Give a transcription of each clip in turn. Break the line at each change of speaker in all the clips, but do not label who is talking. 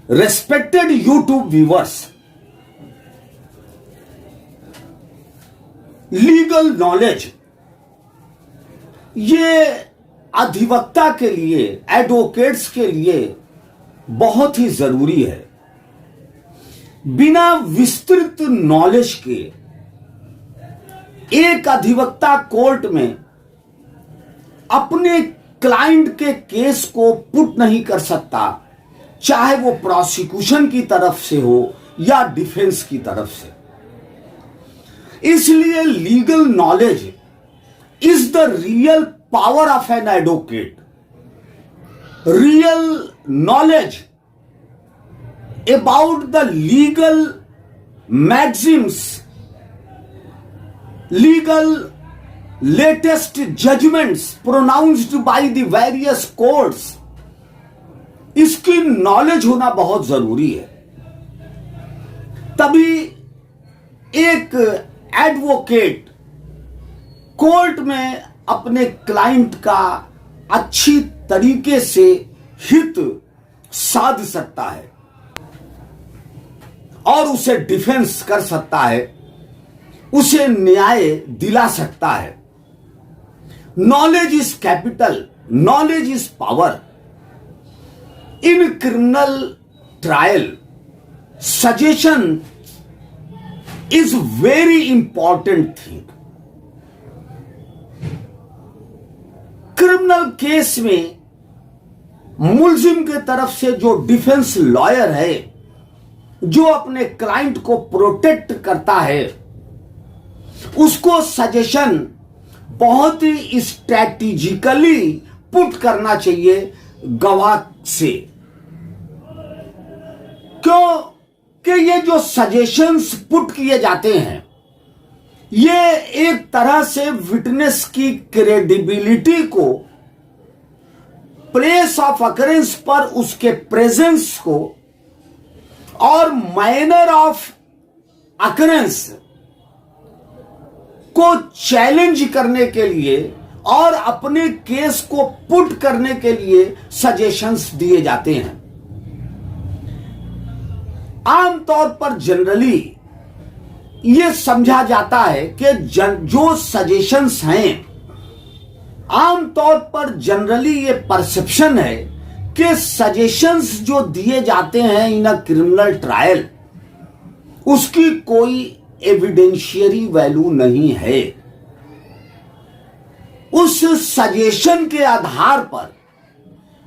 Respected YouTube viewers, legal knowledge ये अधिवक्ता के लिए, एडवोकेट्स के लिए बहुत ही जरूरी है। बिना विस्तृत नॉलेज के एक अधिवक्ता कोर्ट में अपने क्लाइंट के केस को पुट नहीं कर सकता, चाहे वो प्रोसिक्यूशन की तरफ से हो या डिफेंस की तरफ से। इसलिए legal knowledge is the real power of an advocate. Real knowledge about the legal Maxim's, legal latest judgments pronounced by the various courts, इसकी नॉलेज होना बहुत जरूरी है। तभी एक एडवोकेट कोर्ट में अपने क्लाइंट का अच्छी तरीके से हित साध सकता है और उसे डिफेंस कर सकता है, उसे न्याय दिला सकता है। Knowledge is capital, knowledge is power. In criminal trial, suggestion is very important thing. Criminal case में मुलजिम के तरफ से जो डिफेंस लॉयर है, जो अपने क्लाइंट को प्रोटेक्ट करता है, उसको सजेशन बहुत ही स्ट्रैटेजिकली पुट करना चाहिए गवाह से। क्यों कि ये जो सजेशंस पुट किए जाते हैं, ये एक तरह से विटनेस की क्रेडिबिलिटी को, प्लेस ऑफ अकरेंस पर उसके प्रेजेंस को और मैनर ऑफ अकरेंस को चैलेंज करने के लिए और अपने केस को पुट करने के लिए सजेशंस दिए जाते हैं। आमतौर पर जनरली यह समझा जाता है कि जो सजेशंस हैं, आमतौर पर जनरली ये परसेप्शन है कि सजेशंस जो दिए जाते हैं इन अ क्रिमिनल ट्रायल, उसकी कोई एविडेंशियरी वैल्यू नहीं है। उस सजेशन के आधार पर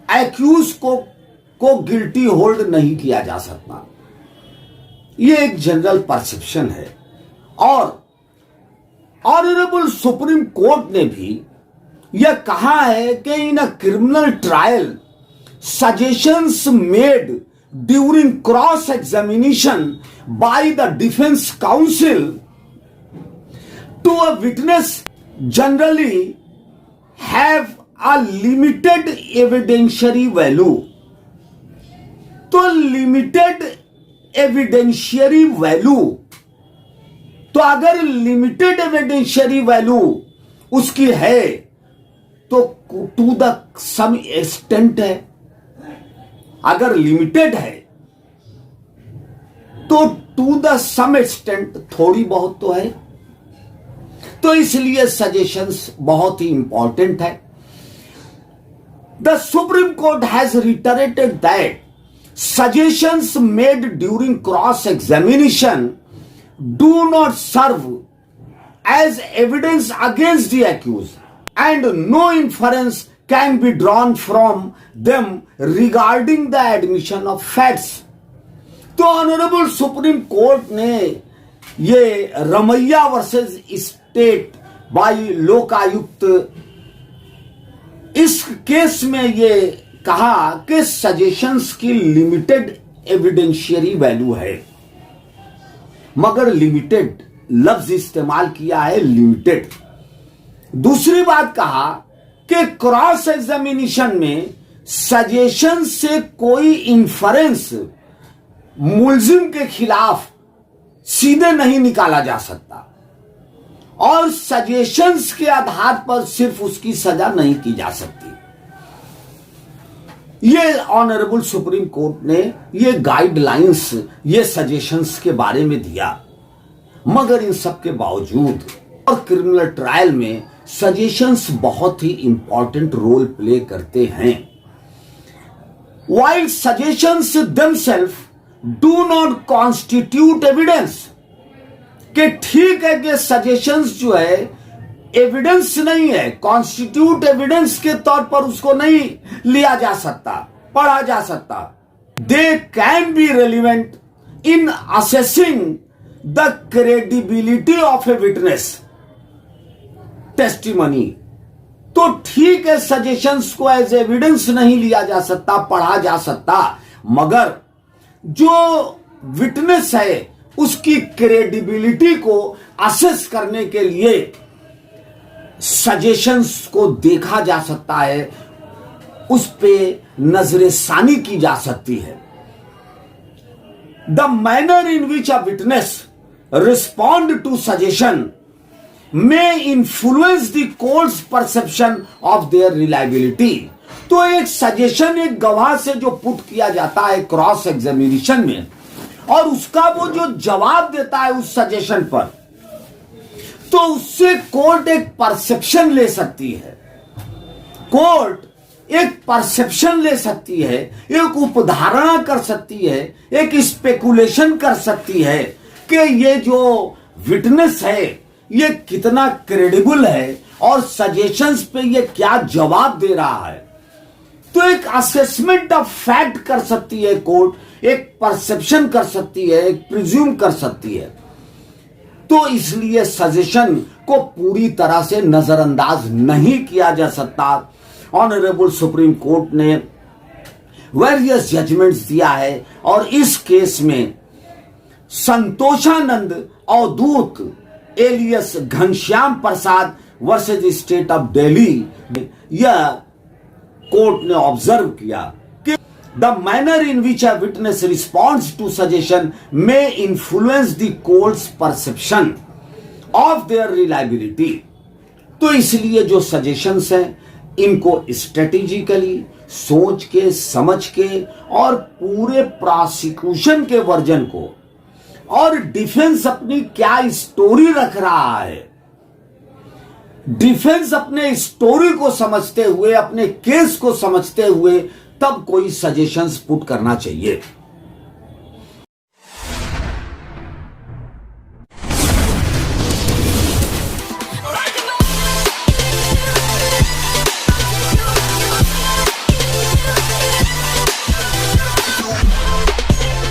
एक्यूज को गिल्टी होल्ड नहीं किया जा सकता। यह एक जनरल परसेप्शन है और ऑनरेबल सुप्रीम कोर्ट ने भी यह कहा है कि in a criminal trial suggestions made during cross examination by the defense counsel to a witness generally have a limited evidentiary value। तो लिमिटेड एविडेंशियरी वैल्यू, तो अगर लिमिटेड एविडेंशियरी वैल्यू उसकी है तो टू द सम एक्सटेंट है। अगर limited है तो टू द सम एक्सटेंट थोड़ी बहुत तो है। तो इसलिए सजेशंस बहुत ही इंपॉर्टेंट है। The supreme court has reiterated that suggestions made during cross examination do not serve as evidence against the accused and no inference can be drawn from them regarding the admission of facts। तो honourable supreme court ने ये Ramaiah versus state by Lokayukta, इस case में ये कहा कि suggestions की limited evidentiary value है, मगर लिमिटेड लफ्ज इस्तेमाल किया है, लिमिटेड। दूसरी बात कहा कि क्रॉस एग्जामिनेशन में सजेशन से कोई इन्फरेंस मुलजिम के खिलाफ सीधे नहीं निकाला जा सकता और सजेशंस के आधार पर सिर्फ उसकी सजा नहीं की जा सकती। ये ऑनरेबल सुप्रीम कोर्ट ने ये गाइडलाइंस, ये सजेशंस के बारे में दिया, मगर इन सब के बावजूद और क्रिमिनल ट्रायल में सजेशंस बहुत ही इंपॉर्टेंट रोल प्ले करते हैं। While suggestions themselves do not constitute evidence, कि ठीक है कि सजेशंस जो है एविडेंस नहीं है, कॉन्स्टिट्यूट एविडेंस के तौर पर उसको नहीं लिया जा सकता, पढ़ा जा सकता। They can be relevant in assessing the credibility of a witness testimony. तो ठीक है, सजेशंस को एज एविडेंस नहीं लिया जा सकता, पढ़ा जा सकता, मगर जो विटनेस है उसकी क्रेडिबिलिटी को असेस करने के लिए सजेशंस को देखा जा सकता है, उस पे नजरेसानी की जा सकती है। The manner in which a witness respond to suggestion may influence the court's perception of their reliability। तो एक सजेशन एक गवाह से जो पुट किया जाता है क्रॉस एग्जामिनेशन में, और उसका वो जो जवाब देता है उस सजेशन पर, तो उससे कोर्ट एक परसेप्शन ले सकती है। कोर्ट एक परसेप्शन ले सकती है, एक उपधारणा कर सकती है, एक स्पेकुलेशन कर सकती है कि ये जो विटनेस है ये कितना क्रेडिबल है और सजेशंस पे ये क्या जवाब दे रहा है। तो एक असेसमेंट ऑफ फैक्ट कर सकती है कोर्ट, एक परसेप्शन कर सकती है, एक प्रिज्यूम कर सकती है। तो इसलिए सजेशन को पूरी तरह से नजरअंदाज नहीं किया जा सकता। ऑनरेबल सुप्रीम कोर्ट ने वेरियस जजमेंट्स दिया है, और इस केस में Santoshanand Avdhut alias Ghanshyam Prasad versus state of Delhi, यह कोर्ट ने ऑब्जर्व किया कि the manner in which a witness responds to suggestion may influence the court's perception of their reliability. तो इसलिए जो सजेशंस हैं इनको स्ट्रेटेजिकली सोच के, समझ के, और पूरे प्रोसिक्यूशन के वर्जन को, और डिफेंस अपनी क्या स्टोरी रख रहा है, डिफेंस अपने स्टोरी को समझते हुए, अपने केस को समझते हुए तब कोई सजेशंस पुट करना चाहिए।